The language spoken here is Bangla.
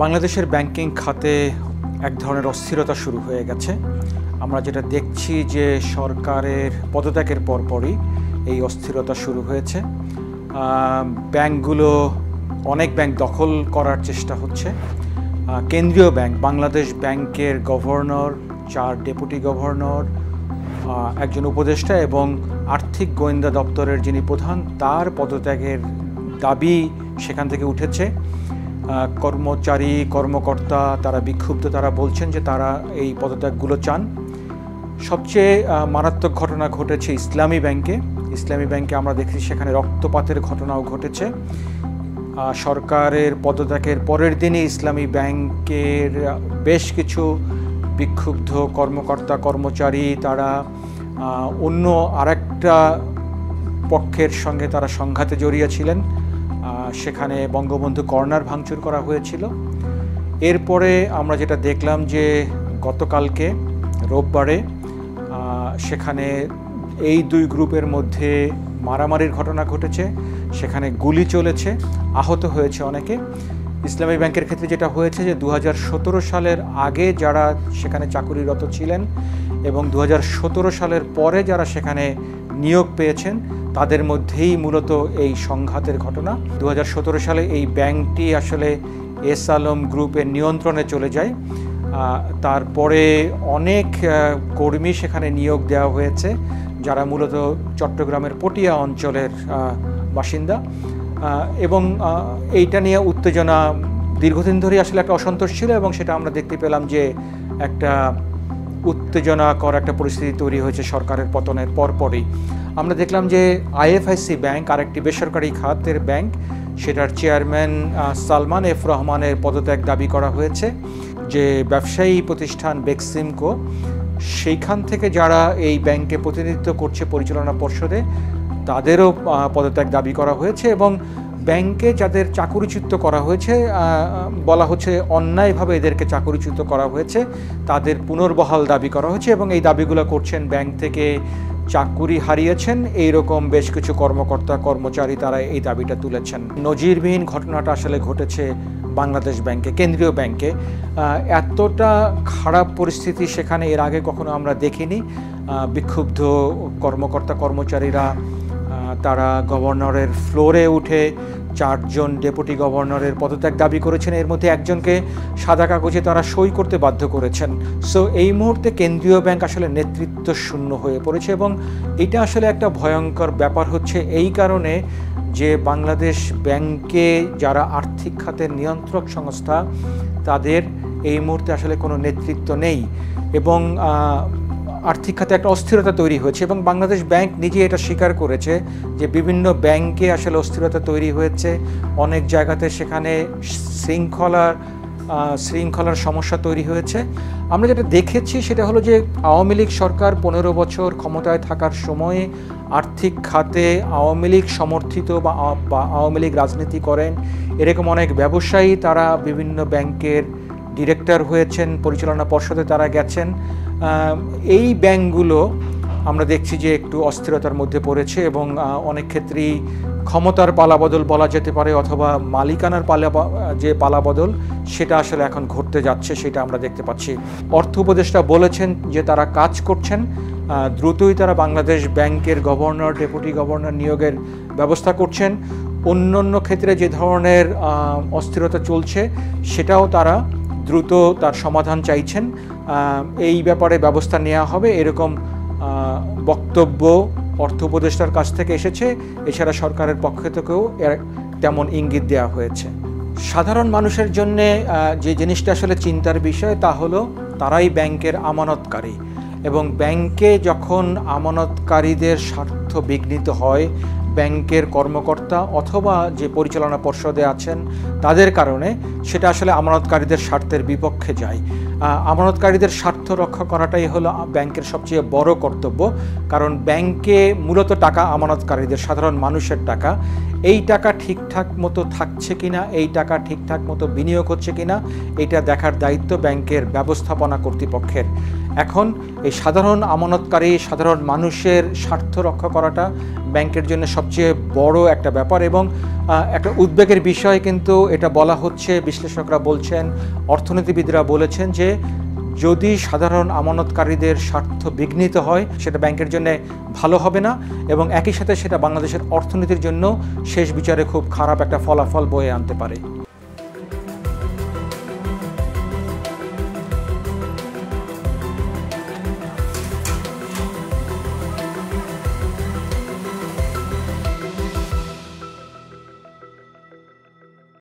বাংলাদেশের ব্যাংকিং খাতে এক ধরনের অস্থিরতা শুরু হয়ে গেছে। আমরা যেটা দেখছি যে সরকারের পদত্যাগের পরপরই এই অস্থিরতা শুরু হয়েছে। ব্যাংকগুলো অনেক ব্যাংক দখল করার চেষ্টা হচ্ছে। কেন্দ্রীয় ব্যাংক বাংলাদেশ ব্যাংকের গভর্নর, 4 ডেপুটি গভর্নর, একজন উপদেষ্টা এবং আর্থিক গোয়েন্দা দপ্তরের যিনি প্রধান, তার পদত্যাগের দাবি সেখান থেকে উঠেছে। কর্মচারী, কর্মকর্তা তারা বিক্ষুব্ধ, তারা বলছেন যে তারা এই পদত্যাগগুলো চান। সবচেয়ে মারাত্মক ঘটনা ঘটেছে ইসলামী ব্যাংকে। ইসলামী ব্যাংকে আমরা দেখি সেখানে রক্তপাতের ঘটনাও ঘটেছে। সরকারের পদত্যাগের পরের দিনই ইসলামী ব্যাংকের বেশ কিছু বিক্ষুব্ধ কর্মকর্তা, কর্মচারী তারা অন্য আরেকটা পক্ষের সঙ্গে তারা সংঘাতে জড়িয়েছিলেন। সেখানে বঙ্গবন্ধু কর্নার ভাঙচুর করা হয়েছিল। এরপরে আমরা যেটা দেখলাম যে গতকালকে রোববারে সেখানে এই দুই গ্রুপের মধ্যে মারামারির ঘটনা ঘটেছে, সেখানে গুলি চলেছে, আহত হয়েছে অনেকে। ইসলামী ব্যাংকের ক্ষেত্রে যেটা হয়েছে যে 2017 সালের আগে যারা সেখানে চাকুরিরত ছিলেন এবং 2017 সালের পরে যারা সেখানে নিয়োগ পেয়েছেন তাদের মধ্যেই মূলত এই সংঘাতের ঘটনা। 2017 সালে এই ব্যাংকটি আসলে এস আলম গ্রুপের নিয়ন্ত্রণে চলে যায়। তারপরে অনেক কর্মী সেখানে নিয়োগ দেওয়া হয়েছে যারা মূলত চট্টগ্রামের পটিয়া অঞ্চলের বাসিন্দা, এবং এইটা নিয়ে উত্তেজনা দীর্ঘদিন ধরেই আসলে একটা অসন্তোষ ছিল এবং সেটা আমরা দেখতে পেলাম যে একটা উত্তেজনাকর একটা পরিস্থিতি তৈরি হয়েছে সরকারের পতনের পরপরই। আমরা দেখলাম যে আইএফআইসি ব্যাংক, আরেকটি বেসরকারি খাতের ব্যাংক, সেটার চেয়ারম্যান সালমান এফ রহমানের পদত্যাগ দাবি করা হয়েছে। যে ব্যবসায়ী প্রতিষ্ঠান বেক্সিমকো, সেইখান থেকে যারা এই ব্যাংকে প্রতিনিধিত্ব করছে পরিচালনা পর্ষদে, তাদেরও পদত্যাগ দাবি করা হয়েছে এবং ব্যাংকে যাদের চাকুরিচ্যুত করা হয়েছে, বলা হচ্ছে অন্যায়ভাবে এদেরকে চাকুরিচ্যুত করা হয়েছে, তাদের পুনর্বহাল দাবি করা হয়েছে এবং এই দাবিগুলো করছেন ব্যাংক থেকে চাকুরি হারিয়েছেন এইরকম বেশ কিছু কর্মকর্তা, কর্মচারী, তারা এই দাবিটা তুলেছেন। নজিরবিহীন ঘটনাটা আসলে ঘটেছে বাংলাদেশ ব্যাংকে, কেন্দ্রীয় ব্যাংকে। এতটা খারাপ পরিস্থিতি সেখানে এর আগে কখনো আমরা দেখিনি। বিক্ষুব্ধ কর্মকর্তা, কর্মচারীরা তারা গভর্নরের ফ্লোরে উঠে 4 জন ডেপুটি গভর্নরের পদত্যাগ দাবি করেছেন। এর মধ্যে একজনকে সাদা কাগজে তারা সই করতে বাধ্য করেছেন। সো এই মুহূর্তে কেন্দ্রীয় ব্যাংক আসলে নেতৃত্ব শূন্য হয়ে পড়েছে এবং এটা আসলে একটা ভয়ঙ্কর ব্যাপার হচ্ছে এই কারণে যে বাংলাদেশ ব্যাংকে যারা আর্থিক খাতের নিয়ন্ত্রক সংস্থা, তাদের এই মুহূর্তে আসলে কোনো নেতৃত্ব নেই এবং আর্থিক খাতে একটা অস্থিরতা তৈরি হয়েছে এবং বাংলাদেশ ব্যাংক নিজে এটা স্বীকার করেছে যে বিভিন্ন ব্যাংকে আসলে অস্থিরতা তৈরি হয়েছে। অনেক জায়গাতে সেখানে শৃঙ্খলার সমস্যা তৈরি হয়েছে। আমরা যেটা দেখেছি সেটা হলো যে আওয়ামী লীগ সরকার 15 বছর ক্ষমতায় থাকার সময়ে আর্থিক খাতে আওয়ামী লীগ সমর্থিত বা আওয়ামী লীগ রাজনীতি করেন এরকম অনেক ব্যবসায়ী তারা বিভিন্ন ব্যাংকের ডিরেক্টর হয়েছেন, পরিচালনা পর্ষদে তারা গেছেন। এই ব্যাংকগুলো আমরা দেখছি যে একটু অস্থিরতার মধ্যে পড়েছে এবং অনেক ক্ষেত্রেই ক্ষমতার পালাবদল বলা যেতে পারে অথবা মালিকানার পালাবদল সেটা আসলে এখন ঘটতে যাচ্ছে, সেটা আমরা দেখতে পাচ্ছি। অর্থ উপদেষ্টা বলেছেন যে তারা কাজ করছেন, দ্রুতই তারা বাংলাদেশ ব্যাংকের গভর্নর, ডেপুটি গভর্নর নিয়োগের ব্যবস্থা করছেন। অন্য ক্ষেত্রে যে ধরনের অস্থিরতা চলছে সেটাও তারা দ্রুত তার সমাধান চাইছেন। এই ব্যাপারে ব্যবস্থা নেওয়া হবে এরকম বক্তব্য অর্থ উপদেষ্টার কাছ থেকে এসেছে। এছাড়া সরকারের পক্ষ থেকেও তেমন ইঙ্গিত দেওয়া হয়েছে। সাধারণ মানুষের জন্যে যে জিনিসটা আসলে চিন্তার বিষয় তা হলো তারাই ব্যাংকের আমানতকারী এবং ব্যাংকে যখন আমানতকারীদের স্বার্থ বিঘ্নিত হয়, ব্যাংকের কর্মকর্তা অথবা যে পরিচালনা পর্ষদে আছেন তাদের কারণে, সেটা আসলে আমানতকারীদের স্বার্থের বিপক্ষে যায়। আমানতকারীদের স্বার্থ রক্ষা করাটাই হলো ব্যাংকের সবচেয়ে বড় কর্তব্য, কারণ ব্যাংকে মূলত টাকা আমানতকারীদের, সাধারণ মানুষের টাকা। এই টাকা ঠিকঠাক মতো থাকছে কিনা, এই টাকা ঠিকঠাক মতো বিনিয়োগ হচ্ছে কিনা, এটা দেখার দায়িত্ব ব্যাংকের ব্যবস্থাপনা কর্তৃপক্ষের। এখন এই সাধারণ আমানতকারী, সাধারণ মানুষের স্বার্থ রক্ষা করাটা ব্যাংকের জন্য সবচেয়ে বড় একটা ব্যাপার এবং একটা উদ্বেগের বিষয়, কিন্তু এটা বলা হচ্ছে, বিশ্লেষকরা বলছেন, অর্থনীতিবিদরা বলেছেন যে যদি সাধারণ আমানতকারীদের স্বার্থ বিঘ্নিত হয় সেটা ব্যাংকের জন্য ভালো হবে না, এবং একই সাথে সেটা বাংলাদেশের অর্থনীতির জন্য শেষ বিচারে খুব খারাপ একটা ফলাফল বয়ে আনতে পারে।